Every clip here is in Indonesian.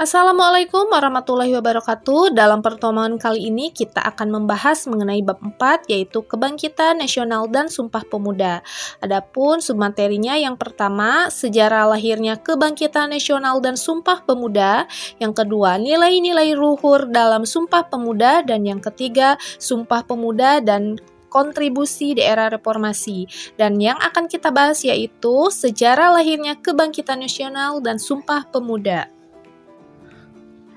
Assalamualaikum warahmatullahi wabarakatuh. Dalam pertemuan kali ini kita akan membahas mengenai bab 4 yaitu Kebangkitan Nasional dan Sumpah Pemuda. Adapun submaterinya yang pertama, sejarah lahirnya Kebangkitan Nasional dan Sumpah Pemuda. Yang kedua, nilai-nilai luhur dalam Sumpah Pemuda. Dan yang ketiga, Sumpah Pemuda dan kontribusi di era reformasi. Dan yang akan kita bahas yaitu sejarah lahirnya Kebangkitan Nasional dan Sumpah Pemuda.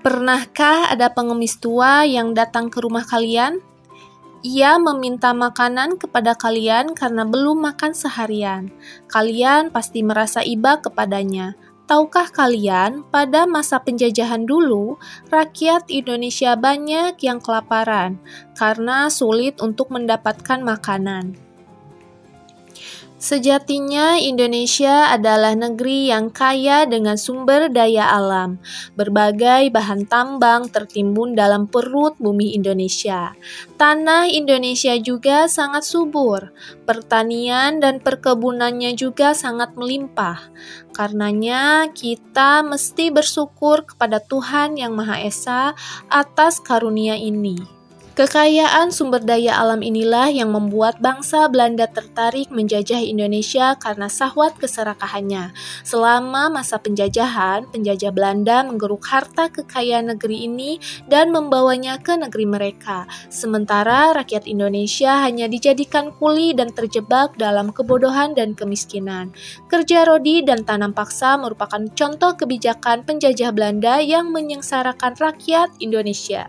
Pernahkah ada pengemis tua yang datang ke rumah kalian? Ia meminta makanan kepada kalian karena belum makan seharian. Kalian pasti merasa iba kepadanya. Tahukah kalian, pada masa penjajahan dulu, rakyat Indonesia banyak yang kelaparan karena sulit untuk mendapatkan makanan. Sejatinya Indonesia adalah negeri yang kaya dengan sumber daya alam. Berbagai bahan tambang tertimbun dalam perut bumi Indonesia. Tanah Indonesia juga sangat subur. Pertanian dan perkebunannya juga sangat melimpah. Karenanya kita mesti bersyukur kepada Tuhan Yang Maha Esa atas karunia ini. Kekayaan sumber daya alam inilah yang membuat bangsa Belanda tertarik menjajah Indonesia karena syahwat keserakahannya. Selama masa penjajahan, penjajah Belanda menggeruk harta kekayaan negeri ini dan membawanya ke negeri mereka. Sementara rakyat Indonesia hanya dijadikan kuli dan terjebak dalam kebodohan dan kemiskinan. Kerja rodi dan tanam paksa merupakan contoh kebijakan penjajah Belanda yang menyengsarakan rakyat Indonesia.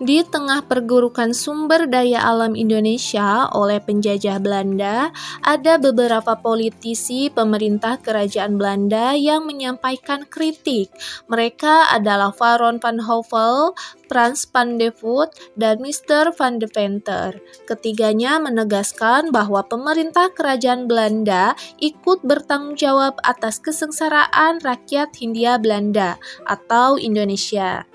Di tengah perburukan sumber daya alam Indonesia oleh penjajah Belanda, ada beberapa politisi pemerintah kerajaan Belanda yang menyampaikan kritik. Mereka adalah Baron van Hövell, Frans van de Voet, dan Mr. van Deventer. Ketiganya menegaskan bahwa pemerintah kerajaan Belanda ikut bertanggung jawab atas kesengsaraan rakyat Hindia Belanda atau Indonesia.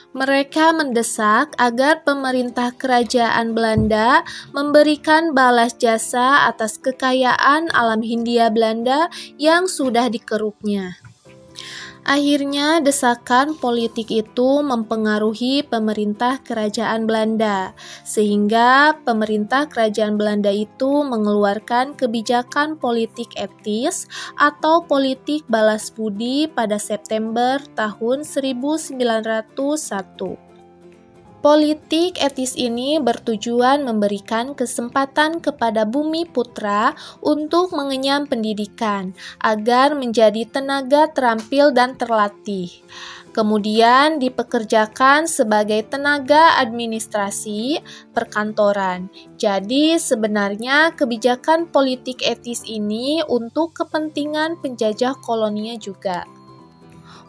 Mereka mendesak agar pemerintah kerajaan Belanda memberikan balas jasa atas kekayaan alam Hindia Belanda yang sudah dikeruknya. Akhirnya, desakan politik itu mempengaruhi pemerintah kerajaan Belanda, sehingga pemerintah kerajaan Belanda itu mengeluarkan kebijakan politik etis atau politik balas budi pada September tahun 1901. Politik etis ini bertujuan memberikan kesempatan kepada bumi putra untuk mengenyam pendidikan agar menjadi tenaga terampil dan terlatih. Kemudian dipekerjakan sebagai tenaga administrasi perkantoran. Jadi sebenarnya kebijakan politik etis ini untuk kepentingan penjajah koloninya juga.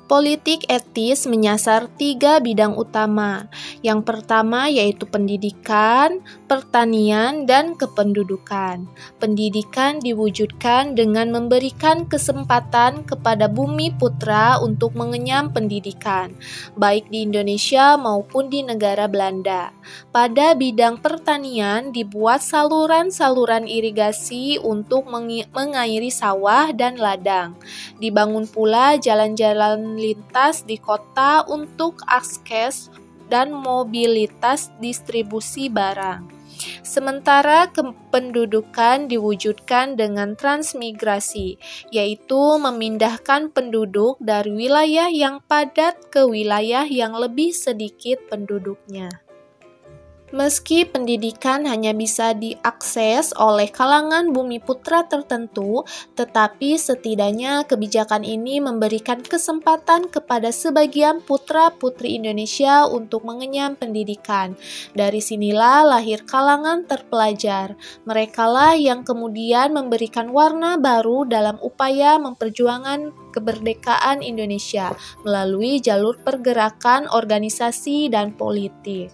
Politik etis menyasar 3 bidang utama. Yang pertama yaitu pendidikan, pertanian, dan kependudukan. Pendidikan diwujudkan dengan memberikan kesempatan kepada bumi putra untuk mengenyam pendidikan, baik di Indonesia maupun di negara Belanda. Pada bidang pertanian dibuat saluran-saluran irigasi untuk mengairi sawah dan ladang. Dibangun pula jalan-jalan lintas di kota untuk akses dan mobilitas distribusi barang. Sementara kependudukan diwujudkan dengan transmigrasi, yaitu memindahkan penduduk dari wilayah yang padat ke wilayah yang lebih sedikit penduduknya. Meski pendidikan hanya bisa diakses oleh kalangan bumi putra tertentu, tetapi setidaknya kebijakan ini memberikan kesempatan kepada sebagian putra-putri Indonesia untuk mengenyam pendidikan. Dari sinilah lahir kalangan terpelajar. Merekalah yang kemudian memberikan warna baru dalam upaya memperjuangkan kemerdekaan Indonesia melalui jalur pergerakan organisasi dan politik.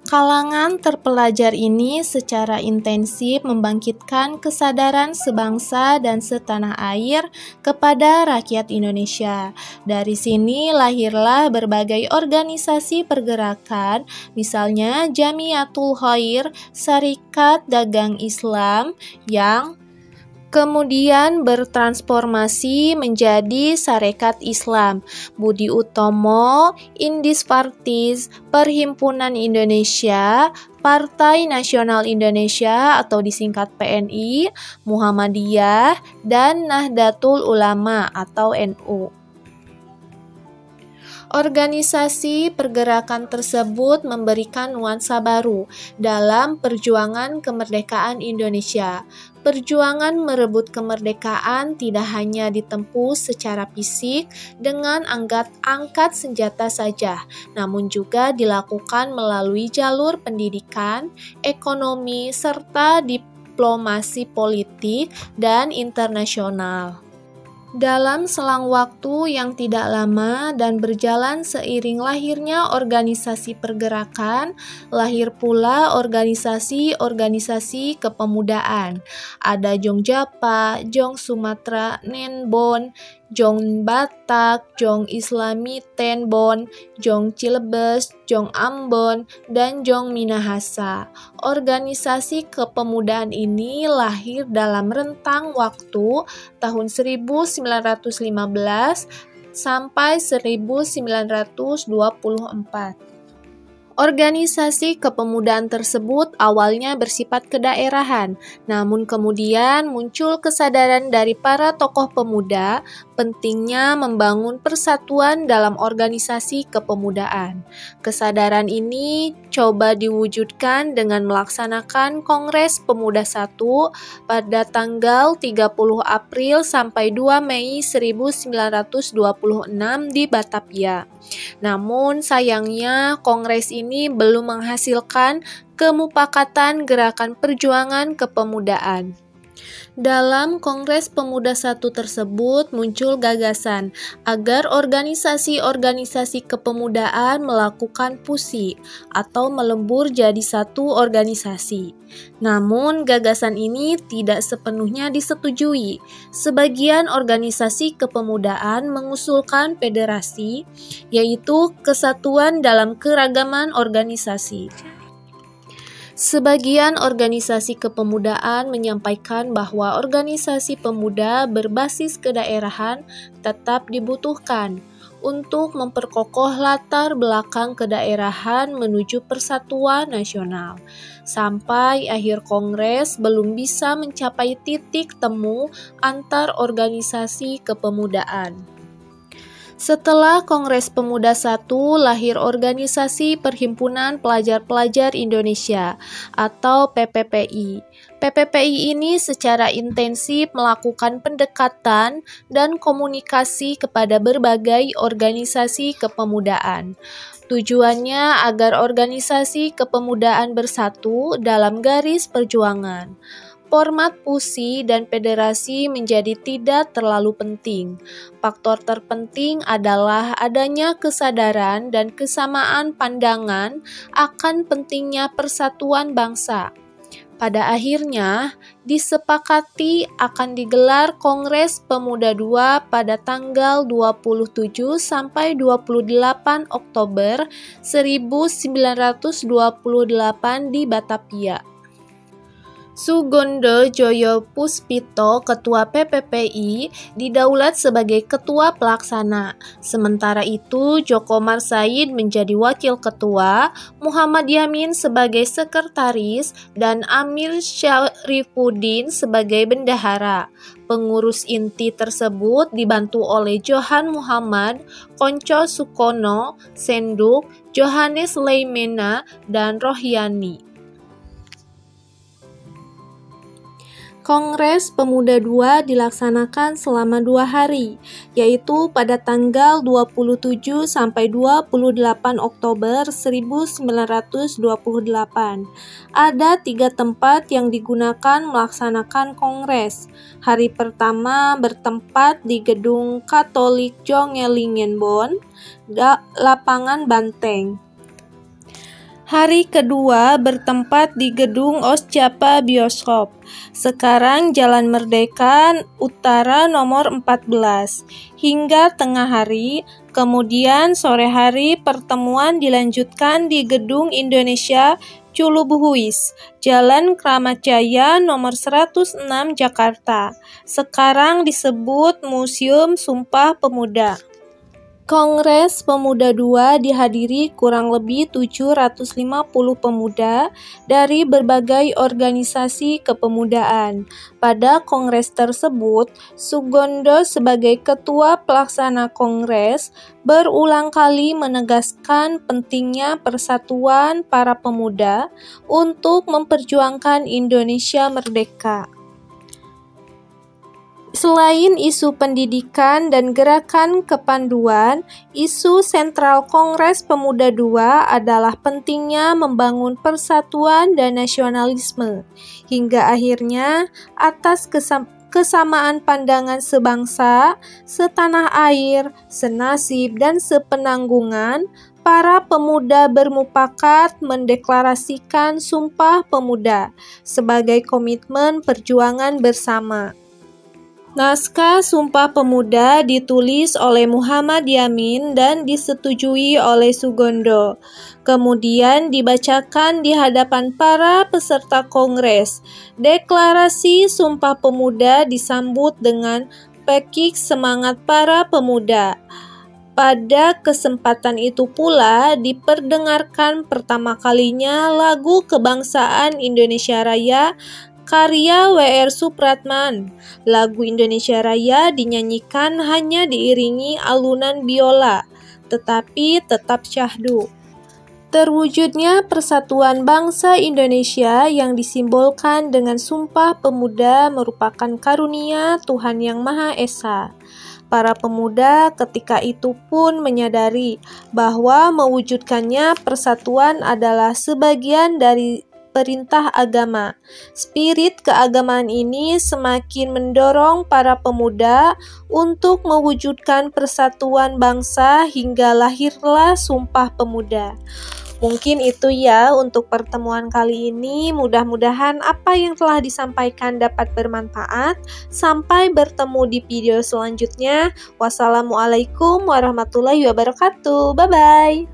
Kalangan terpelajar ini secara intensif membangkitkan kesadaran sebangsa dan setanah air kepada rakyat Indonesia. Dari sini lahirlah berbagai organisasi pergerakan, misalnya Jamiatul Khair, Syarikat Dagang Islam, yang kemudian bertransformasi menjadi Sarekat Islam Budi Utomo, Indis Partis, Perhimpunan Indonesia, Partai Nasional Indonesia atau disingkat PNI, Muhammadiyah, dan Nahdlatul Ulama atau NU. Organisasi pergerakan tersebut memberikan nuansa baru dalam perjuangan kemerdekaan Indonesia. Perjuangan merebut kemerdekaan tidak hanya ditempuh secara fisik dengan angkat senjata saja, namun juga dilakukan melalui jalur pendidikan, ekonomi, serta diplomasi politik dan internasional. Dalam selang waktu yang tidak lama dan berjalan seiring lahirnya organisasi pergerakan, lahir pula organisasi-organisasi kepemudaan. Ada Jong Japa, Jong Sumatera Nenbon, Jong Batak, Jong Islami Tenbon, Jong Cilebes, Jong Ambon, dan Jong Minahasa. Organisasi kepemudaan ini lahir dalam rentang waktu tahun 1915 sampai 1924. Organisasi kepemudaan tersebut awalnya bersifat kedaerahan, namun kemudian muncul kesadaran dari para tokoh pemuda pentingnya membangun persatuan dalam organisasi kepemudaan. Kesadaran ini coba diwujudkan dengan melaksanakan Kongres Pemuda I pada tanggal 30 April sampai 2 Mei 1926 di Batavia. Namun sayangnya Kongres ini belum menghasilkan kemupakatan gerakan perjuangan kepemudaan. Dalam Kongres Pemuda I tersebut muncul gagasan agar organisasi-organisasi kepemudaan melakukan fusi atau melebur jadi satu organisasi. Namun gagasan ini tidak sepenuhnya disetujui. Sebagian organisasi kepemudaan mengusulkan federasi, yaitu kesatuan dalam keragaman organisasi. Sebagian organisasi kepemudaan menyampaikan bahwa organisasi pemuda berbasis kedaerahan tetap dibutuhkan untuk memperkokoh latar belakang kedaerahan menuju persatuan nasional. Sampai akhir Kongres belum bisa mencapai titik temu antar organisasi kepemudaan. Setelah Kongres Pemuda I, lahir organisasi Perhimpunan Pelajar-Pelajar Indonesia atau PPPI. PPPI ini secara intensif melakukan pendekatan dan komunikasi kepada berbagai organisasi kepemudaan. Tujuannya agar organisasi kepemudaan bersatu dalam garis perjuangan. Format fusi dan federasi menjadi tidak terlalu penting. Faktor terpenting adalah adanya kesadaran dan kesamaan pandangan akan pentingnya persatuan bangsa. Pada akhirnya, disepakati akan digelar Kongres Pemuda II pada tanggal 27 sampai 28 Oktober 1928 di Batavia. Sugondo Joyo Puspito, Ketua PPPI, didaulat sebagai Ketua Pelaksana. Sementara itu, Djoko Marsaid menjadi Wakil Ketua, Muhammad Yamin sebagai Sekretaris, dan Amir Syarifuddin sebagai Bendahara. Pengurus inti tersebut dibantu oleh Johan Muhammad, Konco Sukono, Senduk, Johannes Leimena, dan Rohyani. Kongres Pemuda II dilaksanakan selama 2 hari, yaitu pada tanggal 27 sampai 28 Oktober 1928. Ada 3 tempat yang digunakan melaksanakan kongres. Hari pertama bertempat di Gedung Katolik Jongelingenbon, Lapangan Banteng. Hari kedua bertempat di Gedung Osjapa Bioskop. Sekarang Jalan Merdeka Utara nomor 14. Hingga tengah hari, kemudian sore hari pertemuan dilanjutkan di Gedung Indonesia Culubuhuis, Jalan Kramat Jaya nomor 106 Jakarta. Sekarang disebut Museum Sumpah Pemuda. Kongres Pemuda II dihadiri kurang lebih 750 pemuda dari berbagai organisasi kepemudaan. Pada kongres tersebut, Sugondo sebagai ketua pelaksana kongres berulang kali menegaskan pentingnya persatuan para pemuda untuk memperjuangkan Indonesia merdeka. Selain isu pendidikan dan gerakan kepanduan, isu sentral Kongres Pemuda II adalah pentingnya membangun persatuan dan nasionalisme. Hingga akhirnya, atas kesamaan pandangan sebangsa, setanah air, senasib, dan sepenanggungan, para pemuda bermufakat mendeklarasikan Sumpah Pemuda sebagai komitmen perjuangan bersama. Naskah Sumpah Pemuda ditulis oleh Muhammad Yamin dan disetujui oleh Sugondo. Kemudian dibacakan di hadapan para peserta kongres. Deklarasi Sumpah Pemuda disambut dengan pekik semangat para pemuda. Pada kesempatan itu pula diperdengarkan pertama kalinya lagu kebangsaan Indonesia Raya karya W.R. Supratman. Lagu Indonesia Raya dinyanyikan hanya diiringi alunan biola, tetapi tetap syahdu. Terwujudnya persatuan bangsa Indonesia yang disimbolkan dengan Sumpah Pemuda merupakan karunia Tuhan Yang Maha Esa. Para pemuda ketika itu pun menyadari bahwa mewujudkannya persatuan adalah sebagian dari perintah agama. Spirit keagamaan ini semakin mendorong para pemuda untuk mewujudkan persatuan bangsa hingga lahirlah Sumpah Pemuda. Mungkin itu ya untuk pertemuan kali ini. Mudah-mudahan apa yang telah disampaikan dapat bermanfaat. Sampai bertemu di video selanjutnya. Wassalamualaikum warahmatullahi wabarakatuh. Bye-bye.